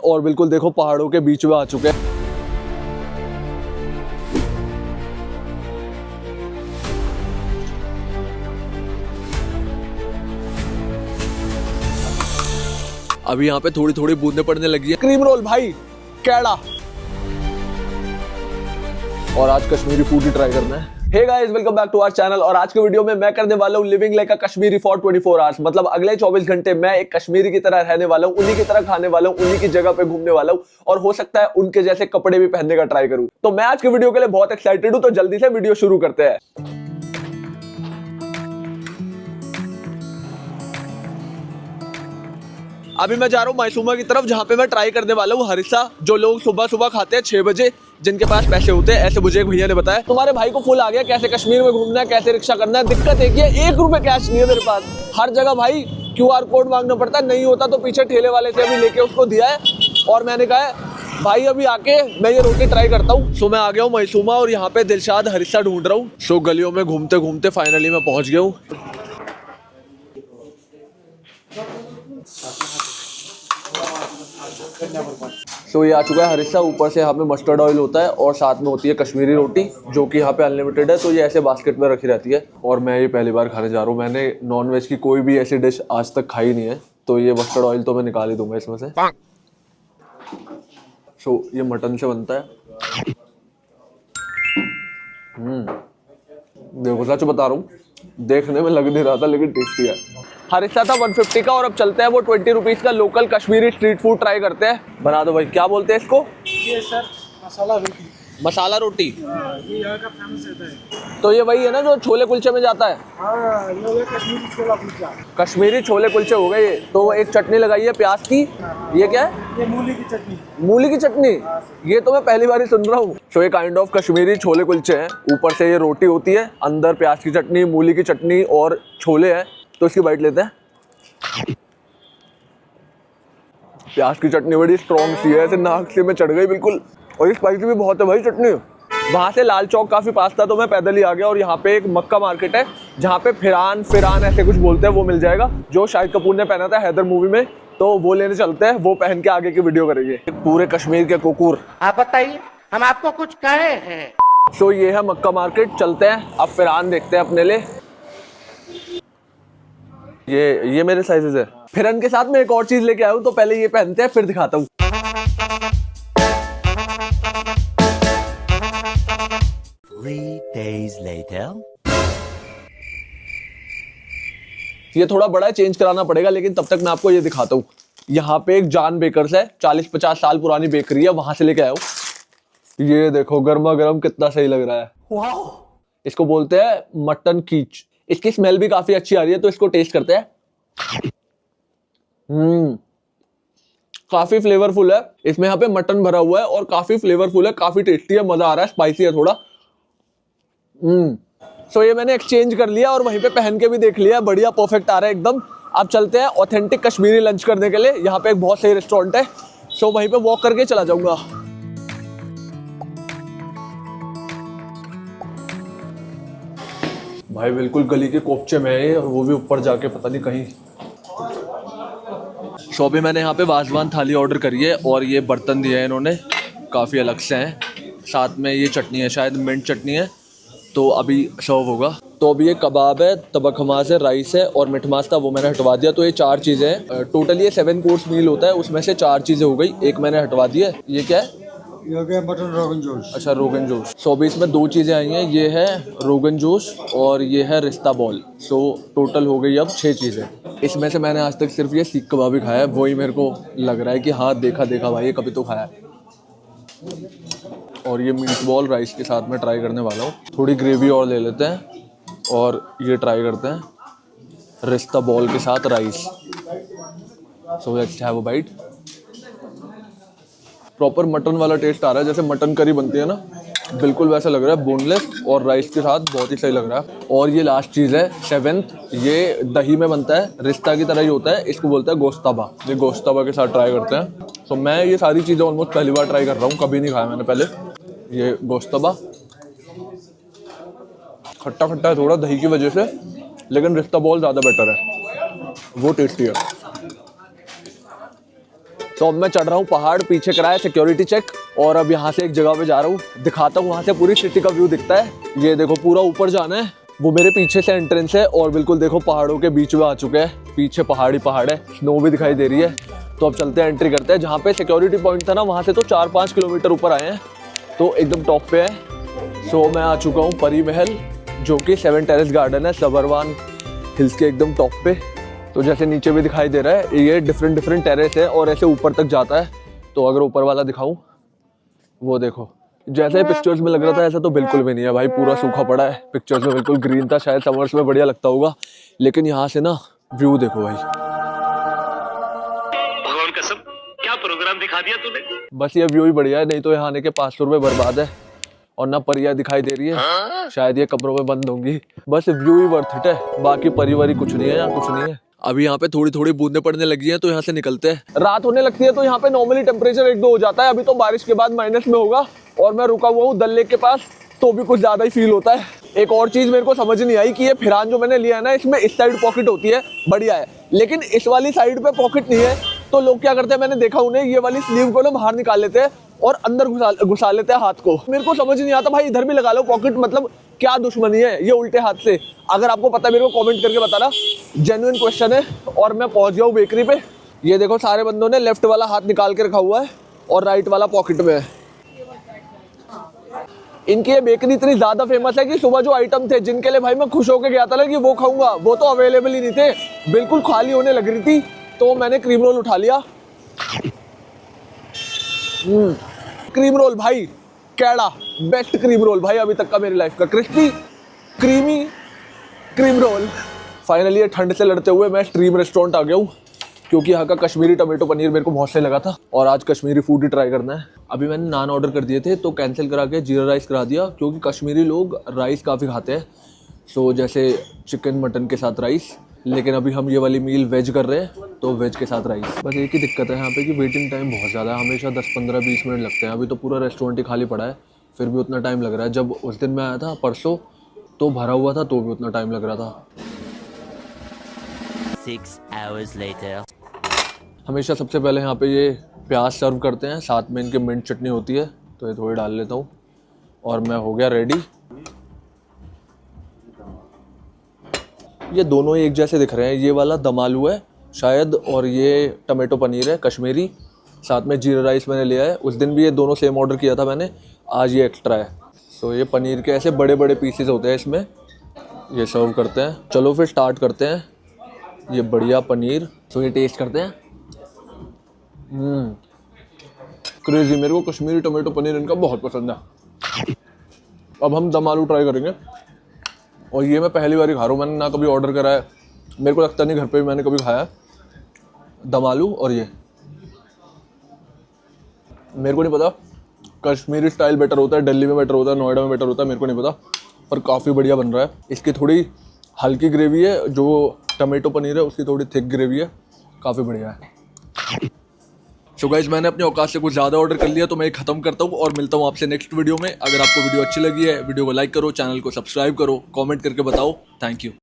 और बिल्कुल देखो पहाड़ों के बीच में आ चुके हैं। अभी यहाँ पे थोड़ी थोड़ी बूंदें पड़ने लगी है। क्रीम रोल भाई, कैड़ा। और आज कश्मीरी फूड ही ट्राई करना है। Hey guys, welcome back to our channel. और आज के वीडियो में मैं करने वाला हूँ living like a Kashmiri for 24 hours. मतलब अगले 24 घंटे मैं एक कश्मीरी की तरह रहने वाला हूँ, उन्हीं की तरह खाने वाला हूँ, उन्हीं की जगह पे घूमने वाला हूँ और हो सकता है उनके जैसे कपड़े भी पहनने का ट्राई करूँ। तो मैं आज के वीडियो के लिए बहुत एक्साइटेड हूँ, तो जल्दी से वीडियो शुरू करते हैं। अभी मैं जा रहा हूँ मायसूमा की तरफ, जहाँ पे मैं ट्राई करने वाला हूँ हरिसा, जो लोग सुबह सुबह खाते हैं 6 बजे, जिनके पास पैसे होते हैं। ऐसे मुझे एक भैया ने बताया। तुम्हारे भाई को फुल आ गया कैसे कश्मीर में घूमना है, कैसे रिक्शा करना है। दिक्कत एक ही है, 1 रुपए कैश नहीं है मेरे पास। हर जगह भाई QR कोड मांगना पड़ता है, नहीं होता तो पीछे ठेले वाले से अभी लेके उसको दिया है। और मैंने कहा है भाई अभी आके मैं ये रोटी ट्राई करता हूँ। सो मैं आ गया हूँ मायसूमा और यहाँ पे दिलशाद हरिसा ढूंढ रहा हूँ। सो गलियों में घूमते घूमते फाइनली मैं पहुंच गया हूँ। सो ये आ चुका है हरिसा। ऊपर से यहाँ पे मस्टर्ड ऑयल होता है और साथ में होती है कश्मीरी रोटी, जो कि यहाँ पे अनलिमिटेड है। तो ये ऐसे बास्केट में रखी रहती है और मैं ये पहली बार खाने जा रहा हूँ। मैंने नॉन वेज की कोई भी ऐसी डिश आज तक खाई नहीं है, तो ये मस्टर्ड ऑयल तो मैं निकाल ही दूंगा इसमें से। सो ये मटन से बनता है। देखो सच बता रहा हूँ, देखने में लग नहीं रहा था लेकिन टेस्टी है। हरिसा था 150 का और अब चलते हैं वो 20 रुपीज का local Kashmiri street food try करते हैं। बना दो भाई। क्या बोलते हैं इसको? ये सर मसाला रोटी। मसाला रोटी। ये यहाँ का फेमस रहता है। तो ये वही है ना जो छोले कुलचे में जाता है? हाँ, ये हो गया कश्मीरी छोला कुलचा। कश्मीरी छोले कुलचे हो गए। तो एक चटनी लगाई है प्याज की। ये क्या है? ये मूली की चटनी। मूली की चटनी? ये तो मैं पहली बार ही सुन रहा हूँ। तो ये काइंड ऑफ कश्मीरी छोले कुलचे हैं। ऊपर से ये रोटी होती है, अंदर प्याज की चटनी, मूली की चटनी और छोले हैं। तो इसकी बाइट लेते हैं। प्याज की चटनी बड़ी स्ट्रॉन्ग सी है, ऐसे नाक से में चढ़ गई बिल्कुल। और ये स्पाइसी भी बहुत है भाई चटनी। वहाँ से लाल चौक काफ़ी पास था तो मैं पैदल ही आ गया। और यहाँ पे एक मक्का मार्केट है जहाँ पे फिरान ऐसे कुछ बोलते हैं, वो मिल जाएगा जो शाहिद कपूर ने पहना था हैदर मूवी में। तो वो लेने चलते हैं, वो पहन के आगे की वीडियो करेंगे। पूरे कश्मीर के कुकुर। आप बताइए, हम आपको कुछ कहे हैं? सो ये है मक्का मार्केट, चलते हैं अब फिरान देखते हैं अपने लिए। ये मेरे साइजेस है। फिरन के साथ मैं एक और चीज लेके आया हूँ, तो पहले ये पहनते हैं फिर दिखाता हूँ। ये थोड़ा बड़ा चेंज कराना पड़ेगा, लेकिन तब तक मैं आपको ये दिखाता हूँ। यहाँ पे एक जान बेकर्स है, 40-50 साल पुरानी बेकरी है, वहां से लेके आया हूँ। ये देखो गर्मा गर्म कितना सही लग रहा है। वाह! इसको बोलते हैं मटन कीच। इसकी स्मेल भी काफी अच्छी आ रही है, तो इसको टेस्ट करते हैं। काफी फ्लेवरफुल है। इसमें यहाँ पे मटन भरा हुआ है और काफी फ्लेवरफुल है, काफी टेस्टी है, मजा आ रहा है, स्पाइसी है थोड़ा। सो ये मैंने एक्सचेंज कर लिया और वहीं पे पहन के भी देख लिया, बढ़िया परफेक्ट आ रहा है एकदम। अब चलते हैं ऑथेंटिक कश्मीरी लंच करने के लिए। यहाँ पे एक बहुत सही रेस्टोरेंट है, सो वहीं पे वॉक करके चला जाऊंगा। भाई बिल्कुल गली के कोपचे में है और वो भी ऊपर जाके पता नहीं कहीं। सो अभी मैंने यहाँ पे वाजवान थाली ऑर्डर करी है और ये बर्तन दिए हैं इन्होंने, काफ़ी अलग से हैं। साथ में ये चटनी है, शायद मिंट चटनी है, तो अभी सर्व होगा। तो अभी ये कबाब है, तबक हमास है, राइस है और मिठ मास था, वो मैंने हटवा दिया। तो ये 4 चीज़ें हैं। टोटल ये 7 कोर्स मील होता है, उसमें से 4 चीज़ें हो गई, एक मैंने हटवा दी है। ये क्या है? ये हो गया मटन रोगन जोश। अच्छा, रोगन जोश। सो अभी इसमें 2 चीज़ें आई हैं, ये है रोगन जोश और ये है रिश्ता बॉल। सो टोटल हो गई अब 6 चीज़ें। इसमें से मैंने आज तक सिर्फ ये सीख कबाब ही खाया है, वही मेरे को लग रहा है कि हाँ देखा भाई, ये कभी तो खाया है। और ये मीट बॉल राइस के साथ में ट्राई करने वाला हूँ। थोड़ी ग्रेवी और ले लेते हैं और ये ट्राई करते हैं रिश्ता बॉल के साथ rice. So let's have a bite. Proper mutton वाला टेस्ट आ रहा है, जैसे मटन करी बनती है ना, बिल्कुल वैसा लग रहा है, बोनलेस और राइस के साथ बहुत ही सही लग रहा है। और ये लास्ट चीज़ है 7th, ये दही में बनता है, रिश्ता की तरह ही होता है, इसको बोलते हैं गोश्ताबा। ये गोश्ताबा के साथ ट्राई करते हैं। तो मैं ये सारी चीज़ें ऑलमोस्ट पहली बार ट्राई कर रहा हूँ, कभी नहीं खाया मैंने पहले। ये गोश्ताबा खट्टा खट्टा है थोड़ा दही की वजह से, लेकिन रिश्ता बॉल ज़्यादा बेटर है, वो टेस्टी है। तो अब मैं चढ़ रहा हूँ पहाड़, पीछे कराया सिक्योरिटी चेक, और अब यहाँ से एक जगह पे जा रहा हूँ, दिखाता हूँ, वहाँ से पूरी सिटी का व्यू दिखता है। ये देखो पूरा ऊपर जाना है, वो मेरे पीछे से एंट्रेंस है, और बिल्कुल देखो पहाड़ों के बीच में आ चुके हैं, पीछे पहाड़ी पहाड़ है, स्नो भी दिखाई दे रही है। तो अब चलते हैं, एंट्री करते हैं। जहाँ पे सिक्योरिटी पॉइंट था ना, वहाँ से तो 4-5 किलोमीटर ऊपर आए हैं, तो एकदम टॉप पे है। सो मैं आ चुका हूँ परी महल, जो कि 7 टेरेस गार्डन है सबरवान हिल्स के एकदम टॉप पे। तो जैसे नीचे भी दिखाई दे रहा है, ये डिफरेंट टेरेस है और ऐसे ऊपर तक जाता है। तो अगर ऊपर वाला दिखाऊं, वो देखो, जैसे पिक्चर्स में लग रहा था ऐसा तो बिल्कुल भी नहीं है भाई, पूरा सूखा पड़ा है। पिक्चर्स में बिल्कुल ग्रीन था, शायद समर्स में बढ़िया लगता होगा, लेकिन यहाँ से ना व्यू देखो भाई, भगवान कसम क्या प्रोग्राम दिखा दिया तूने। बस ये व्यू ही बढ़िया है, नहीं तो यहाँ आने के 500 रुपये बर्बाद है। और ना परियां दिखाई दे रही है, शायद ये कमरों में बंद होंगी, बस व्यू ही वर्थ इट है, बाकी परिवारी कुछ नहीं है, यहाँ कुछ नहीं है। अभी यहाँ पे थोड़ी थोड़ी बूंदें पड़ने लगी हैं, तो यहाँ से निकलते हैं। रात होने लगती है तो यहाँ पे नॉर्मली टेम्परेचर 1-2 हो जाता है, अभी तो बारिश के बाद माइनस में होगा। और मैं रुका हुआ हूँ डल लेक के पास, तो भी कुछ ज्यादा ही फील होता है। एक और चीज मेरे को समझ नहीं आई कि ये फिरान जो मैंने लिया है ना, इसमें इस साइड पॉकेट होती है, बढ़िया है, लेकिन इस वाली साइड पे पॉकेट नहीं है। तो लोग क्या करते हैं, मैंने देखा उन्हें, ये वाली स्लीव को ना बाहर निकाल लेते हैं और अंदर घुसा लेते हैं हाथ को। मेरे को समझ नहीं आता भाई, इधर भी लगा लो पॉकेट, मतलब क्या दुश्मनी है ये उल्टे हाथ से? अगर आपको पता है मेरे को कमेंट करके बताना, जेन्युइन क्वेश्चन है। और मैं पहुंच गया हूँ बेकरी पे। ये देखो सारे बंदों ने लेफ्ट वाला हाथ निकाल के रखा हुआ है और राइट वाला पॉकेट में है। इनकी ये बेकरी इतनी ज्यादा फेमस है कि सुबह जो आइटम थे जिनके लिए भाई मैं खुश होकर गया था कि वो खाऊंगा, वो तो अवेलेबल ही नहीं थे, बिल्कुल खाली होने लग रही थी। तो मैंने क्रीम रोल उठा लिया। क्रीम रोल भाई कैड़ा, बेस्ट क्रीम रोल भाई अभी तक का मेरी लाइफ का, crispy creamy cream roll. Finally ये ठंड से लड़ते हुए मैं स्ट्रीम रेस्टोरेंट आ गया हूँ, क्योंकि यहाँ का कश्मीरी टमाटो पनीर मेरे को बहुत सही लगा था और आज कश्मीरी फूड ही ट्राई करना है। अभी मैंने नान ऑर्डर कर दिए थे, तो कैंसिल करा के जीरा राइस करा दिया, क्योंकि कश्मीरी लोग राइस काफ़ी खाते हैं, सो जैसे चिकन मटन के साथ राइस। लेकिन अभी हम ये वाली मील वेज कर रहे हैं, तो वेज के साथ राइस। बस एक ही दिक्कत है यहाँ पे कि वेटिंग टाइम बहुत ज़्यादा है, हमेशा 10-15-20 मिनट लगते हैं। अभी तो पूरा रेस्टोरेंट ही खाली पड़ा है, फिर भी उतना टाइम लग रहा है। जब उस दिन मैं आया था परसों, तो भरा हुआ था, तो भी उतना टाइम लग रहा था। 6 hours later. हमेशा सबसे पहले यहाँ पे ये प्याज सर्व करते हैं, साथ में इनकी मिंट चटनी होती है, तो ये थोड़ी डाल लेता हूँ और मैं हो गया रेडी। ये दोनों एक जैसे दिख रहे हैं, ये वाला दम आलू है शायद और ये टमाटो पनीर है कश्मीरी, साथ में जीरा राइस मैंने लिया है। उस दिन भी ये दोनों सेम ऑर्डर किया था मैंने, आज ये एक्स्ट्रा है। सो ये पनीर के ऐसे बड़े बड़े पीसेस होते हैं इसमें, ये सर्व करते हैं। चलो फिर स्टार्ट करते हैं। ये बढ़िया पनीर, सो ये टेस्ट करते हैं। क्रेजी, मेरे को कश्मीरी टमाटो पनीर इनका बहुत पसंद है। अब हम दम आलू ट्राई करेंगे, और ये मैं पहली बार ही खा रहा हूँ, मैंने ना कभी ऑर्डर करा है, मेरे को लगता नहीं घर पे भी मैंने कभी खाया दम आलू। और ये मेरे को नहीं पता कश्मीरी स्टाइल बेटर होता है, दिल्ली में बेटर होता है, नोएडा में बेटर होता है, मेरे को नहीं पता, पर काफ़ी बढ़िया बन रहा है। इसकी थोड़ी हल्की ग्रेवी है, जो टमाटो पनीर है उसकी थोड़ी थिक ग्रेवी है, काफ़ी बढ़िया है। सो गाइस, मैंने अपने औकात से कुछ ज़्यादा ऑर्डर कर लिया, तो मैं ये खत्म करता हूँ और मिलता हूँ आपसे नेक्स्ट वीडियो में। अगर आपको वीडियो अच्छी लगी है, वीडियो को लाइक करो, चैनल को सब्सक्राइब करो, कमेंट करके बताओ। Thank you.